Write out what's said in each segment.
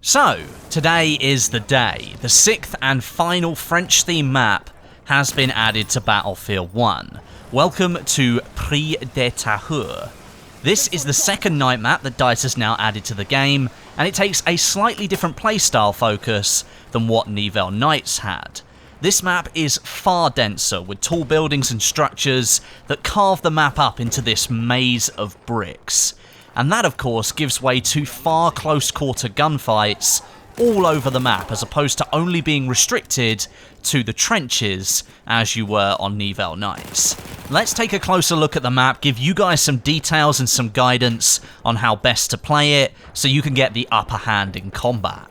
So, today is the day. The 6th and final French-themed map has been added to Battlefield 1. Welcome to Prise De Tahure. This is the second night map that DICE has now added to the game, and it takes a slightly different playstyle focus than what Nivelle Nights had. This map is far denser, with tall buildings and structures that carve the map up into this maze of bricks. And that, of course, gives way to far close-quarter gunfights all over the map, as opposed to only being restricted to the trenches, as you were on Nivelle Nights. Let's take a closer look at the map, give you guys some details and some guidance on how best to play it, so you can get the upper hand in combat.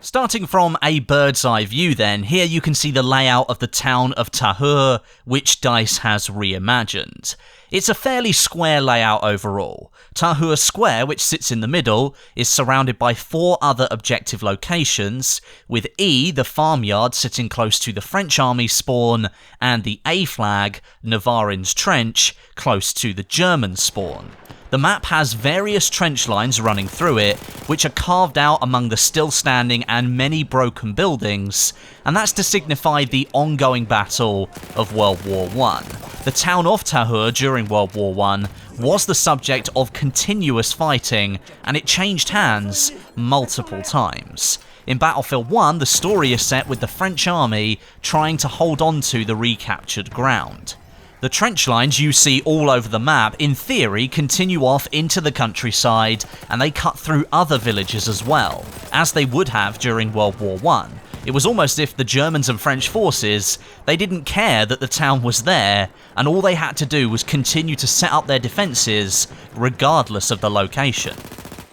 Starting from a bird's eye view then, here you can see the layout of the town of Tahure, which DICE has reimagined. It's a fairly square layout overall. Tahure Square, which sits in the middle, is surrounded by 4 other objective locations, with E, the farmyard, sitting close to the French army spawn, and the A flag, Navarin's Trench, close to the German spawn. The map has various trench lines running through it, which are carved out among the still standing and many broken buildings, and that's to signify the ongoing battle of World War I. The town of Tahure during World War I was the subject of continuous fighting, and it changed hands multiple times. In Battlefield 1, the story is set with the French army trying to hold on to the recaptured ground. The trench lines you see all over the map, in theory, continue off into the countryside, and they cut through other villages as well, as they would have during World War I. It was almost as if the Germans and French forces, they didn't care that the town was there, and all they had to do was continue to set up their defences, regardless of the location.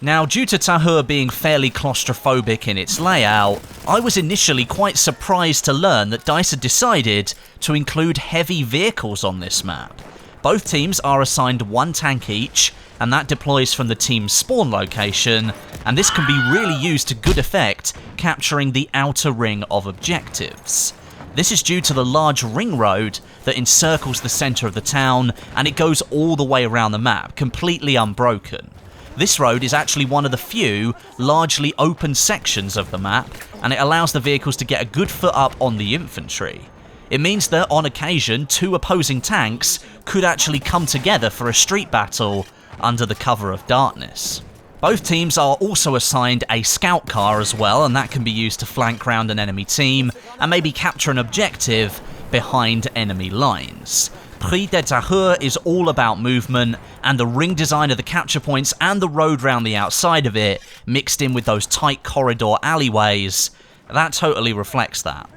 Now, due to Tahure being fairly claustrophobic in its layout, I was initially quite surprised to learn that DICE had decided to include heavy vehicles on this map. Both teams are assigned 1 tank each, and that deploys from the team's spawn location, and this can be really used to good effect, capturing the outer ring of objectives. This is due to the large ring road that encircles the centre of the town, and it goes all the way around the map, completely unbroken. This road is actually one of the few largely open sections of the map, and it allows the vehicles to get a good foot up on the infantry. It means that on occasion 2 opposing tanks could actually come together for a street battle under the cover of darkness. Both teams are also assigned a scout car as well, and that can be used to flank round an enemy team and maybe capture an objective behind enemy lines. Prise De Tahure is all about movement, and the ring design of the capture points and the road round the outside of it, mixed in with those tight corridor alleyways, that totally reflects that.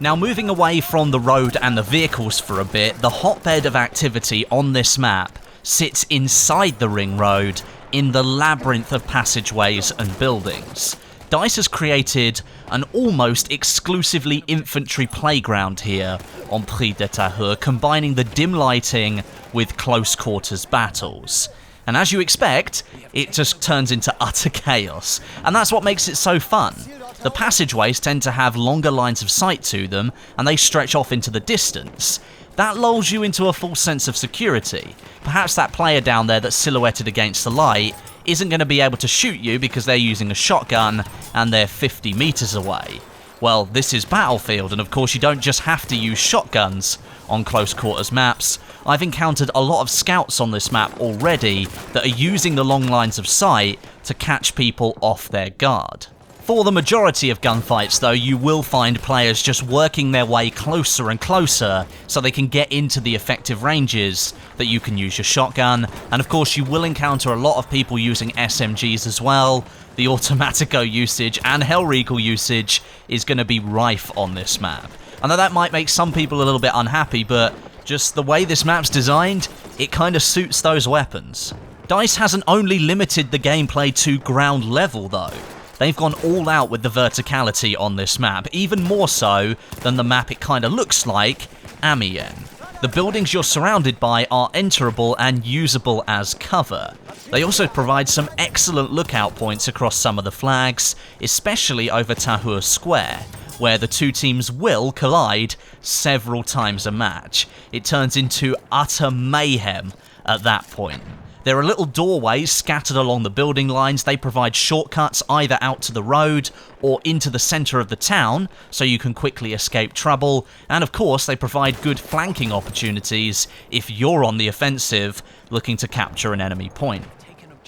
Now, moving away from the road and the vehicles for a bit, the hotbed of activity on this map sits inside the ring road in the labyrinth of passageways and buildings. DICE has created an almost exclusively infantry playground here on Prise De Tahure, combining the dim lighting with close quarters battles. And as you expect, it just turns into utter chaos, and that's what makes it so fun. The passageways tend to have longer lines of sight to them, and they stretch off into the distance. That lulls you into a false sense of security. Perhaps that player down there that's silhouetted against the light isn't going to be able to shoot you because they're using a shotgun and they're 50 meters away. Well, this is Battlefield, and of course you don't just have to use shotguns on close quarters maps. I've encountered a lot of scouts on this map already that are using the long lines of sight to catch people off their guard. For the majority of gunfights though, you will find players just working their way closer and closer so they can get into the effective ranges that you can use your shotgun, and of course you will encounter a lot of people using SMGs as well. The Automatico usage and Hellriegel usage is going to be rife on this map. I know that might make some people a little bit unhappy, but just the way this map's designed, it kind of suits those weapons. DICE hasn't only limited the gameplay to ground level though. They've gone all out with the verticality on this map, even more so than the map it kind of looks like, Amiens. The buildings you're surrounded by are enterable and usable as cover. They also provide some excellent lookout points across some of the flags, especially over Tahure Square, where the 2 teams will collide several times a match. It turns into utter mayhem at that point. There are little doorways scattered along the building lines. They provide shortcuts either out to the road or into the centre of the town, so you can quickly escape trouble. And of course, they provide good flanking opportunities if you're on the offensive looking to capture an enemy point.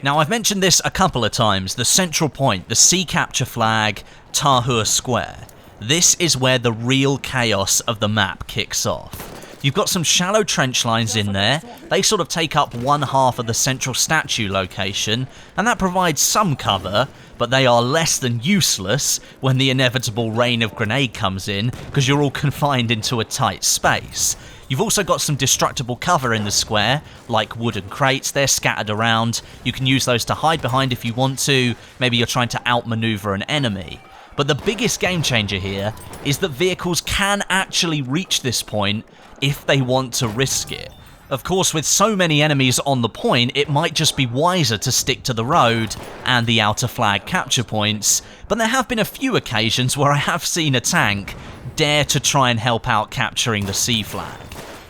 Now, I've mentioned this a couple of times, the central point, the sea capture flag, Tahure Square. This is where the real chaos of the map kicks off. You've got some shallow trench lines in there. They sort of take up one half of the central statue location, and that provides some cover, but they are less than useless when the inevitable rain of grenade comes in, because you're all confined into a tight space. You've also got some destructible cover in the square, like wooden crates. They're scattered around. You can use those to hide behind if you want to. Maybe you're trying to outmaneuver an enemy. But the biggest game changer here is that vehicles can actually reach this point if they want to risk it. Of course, with so many enemies on the point, it might just be wiser to stick to the road and the outer flag capture points, but there have been a few occasions where I have seen a tank dare to try and help out capturing the sea flag.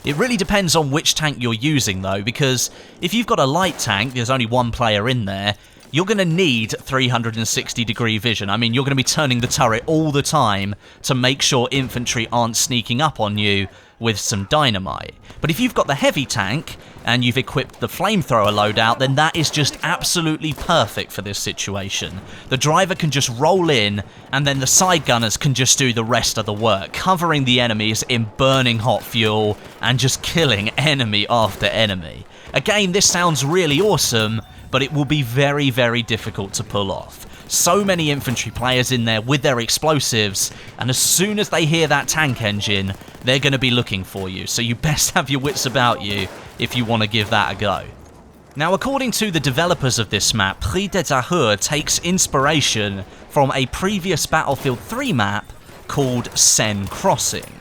It really depends on which tank you're using though, because if you've got a light tank, there's only one player in there, you're going to need 360-degree vision. I mean, you're going to be turning the turret all the time to make sure infantry aren't sneaking up on you with some dynamite. But if you've got the heavy tank and you've equipped the flamethrower loadout, then that is just absolutely perfect for this situation. The driver can just roll in, and then the side gunners can just do the rest of the work, covering the enemies in burning hot fuel and just killing enemy after enemy. Again, this sounds really awesome, but it will be very, very difficult to pull off. So many infantry players in there with their explosives, and as soon as they hear that tank engine, they're going to be looking for you, so you best have your wits about you if you want to give that a go. Now, according to the developers of this map, Prise De Tahure takes inspiration from a previous Battlefield 3 map called Seine Crossing.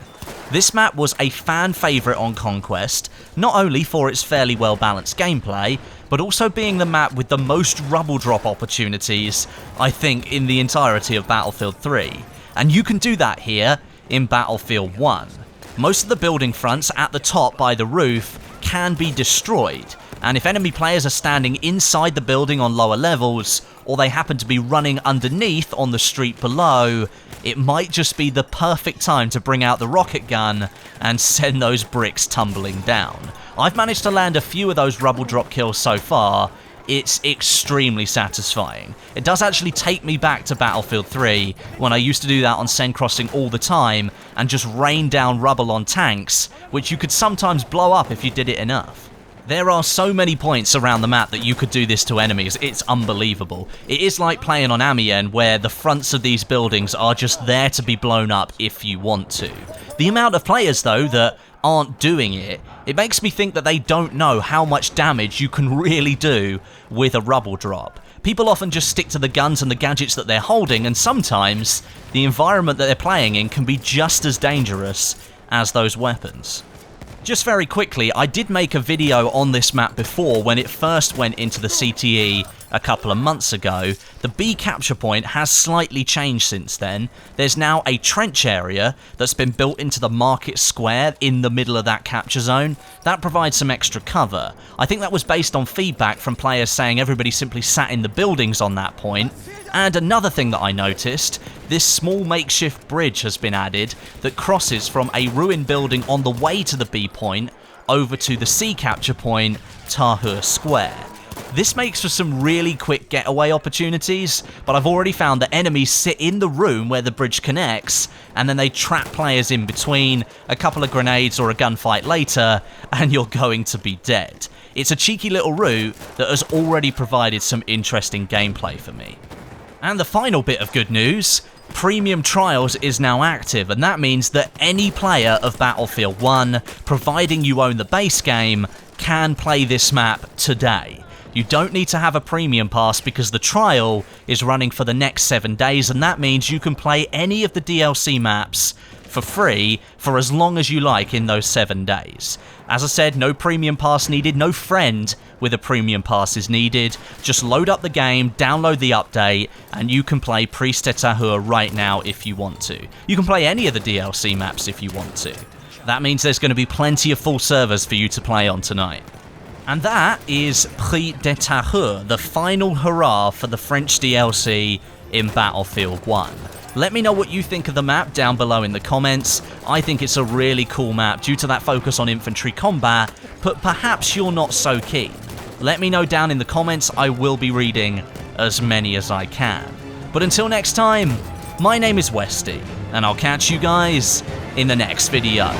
This map was a fan favourite on Conquest, not only for its fairly well balanced gameplay, but also being the map with the most rubble drop opportunities, I think, in the entirety of Battlefield 3. And you can do that here in Battlefield 1. Most of the building fronts at the top by the roof can be destroyed, and if enemy players are standing inside the building on lower levels, or they happen to be running underneath on the street below, it might just be the perfect time to bring out the rocket gun and send those bricks tumbling down. I've managed to land a few of those rubble drop kills so far. It's extremely satisfying. It does actually take me back to Battlefield 3, when I used to do that on Seine Crossing all the time, and just rain down rubble on tanks, which you could sometimes blow up if you did it enough. There are so many points around the map that you could do this to enemies, it's unbelievable. It is like playing on Amiens, where the fronts of these buildings are just there to be blown up if you want to. The amount of players, though, that aren't doing it, it makes me think that they don't know how much damage you can really do with a rubble drop. People often just stick to the guns and the gadgets that they're holding, and sometimes the environment that they're playing in can be just as dangerous as those weapons. Just very quickly, I did make a video on this map before when it first went into the CTE a couple of months ago. The B capture point has slightly changed since then. There's now a trench area that's been built into the market square in the middle of that capture zone. That provides some extra cover. I think that was based on feedback from players saying everybody simply sat in the buildings on that point. And another thing that I noticed, this small makeshift bridge has been added that crosses from a ruined building on the way to the B point over to the C capture point, Tahure Square. This makes for some really quick getaway opportunities, but I've already found that enemies sit in the room where the bridge connects, and then they trap players in between, a couple of grenades or a gunfight later, and you're going to be dead. It's a cheeky little route that has already provided some interesting gameplay for me. And the final bit of good news, Premium Trials is now active, and that means that any player of Battlefield 1, providing you own the base game, can play this map today. You don't need to have a premium pass because the trial is running for the next 7 days, and that means you can play any of the DLC maps for free for as long as you like in those 7 days. As I said, no premium pass needed, no friend with a premium pass is needed. Just load up the game, download the update, and you can play Prise De Tahure right now if you want to. You can play any of the DLC maps if you want to. That means there's going to be plenty of full servers for you to play on tonight. And that is Prise De Tahure, the final hurrah for the French DLC in Battlefield 1. Let me know what you think of the map down below in the comments. I think it's a really cool map due to that focus on infantry combat, but perhaps you're not so keen. Let me know down in the comments. I will be reading as many as I can. But until next time, my name is Westie, and I'll catch you guys in the next video.